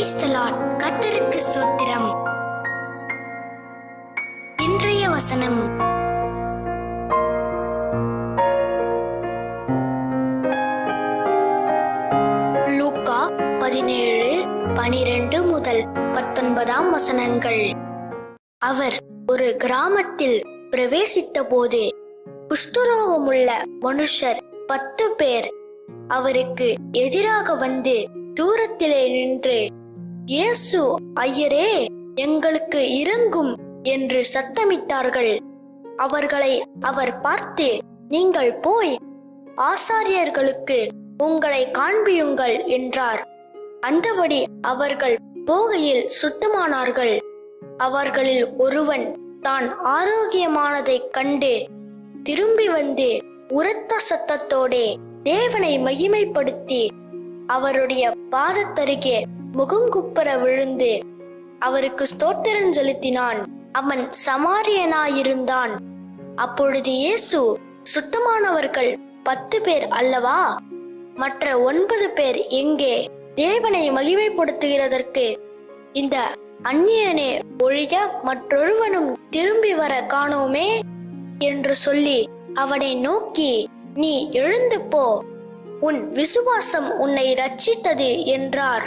Praise the Lord. கர்த்தருக்கு ஸ்தோத்திரம். இன்றைய வசனம் லூக்கா 17:12 முதல் 19 வசனங்கள். அவர் ஒரு கிராமத்தில் பிரவேசித்த போது குஷ்டரோகமுள்ள மனுஷர் 10 பேர் அவருக்கு எதிராக வந்து தூரத்திலே நின்று, இயேசு ஐயரே, எங்களுக்கு இரங்கும் என்று சத்தமிட்டார்கள். அவர்களை அவர் பார்த்து, நீங்கள் போய் ஆசாரியர்களுக்கு உங்களை காண்பியுங்கள் என்றார். அந்தபடி அவர்கள் போகையில் சுத்தமானார்கள். அவர்களில் ஒருவன் தான் ஆரோக்கியமானதைக் கண்டு திரும்பி வந்து உரத்த சத்தத்தோடே தேவனை மகிமைப்படுத்தி அவருடைய பாதத்தருகே முகங்குப்புற விழுந்து அவருக்கு ஸ்தோத்திரம் செலுத்தினான். அவன் சமாரியனாயிருந்தான். அப்பொழுது இயேசு, சுத்தமானவர்கள் 10 பேர் அல்லவா? மற்ற 9 பேர் எங்கே? தேவனை மகிமைப்படுத்துகிறதற்கு இந்த அந்நியனே ஒழிய மற்றொருவனும் திரும்பி வர காணோமே என்று சொல்லி அவனை நோக்கி, நீ எழுந்து போ, உன் விசுவாசம் உன்னை இரட்சித்தது என்றார்.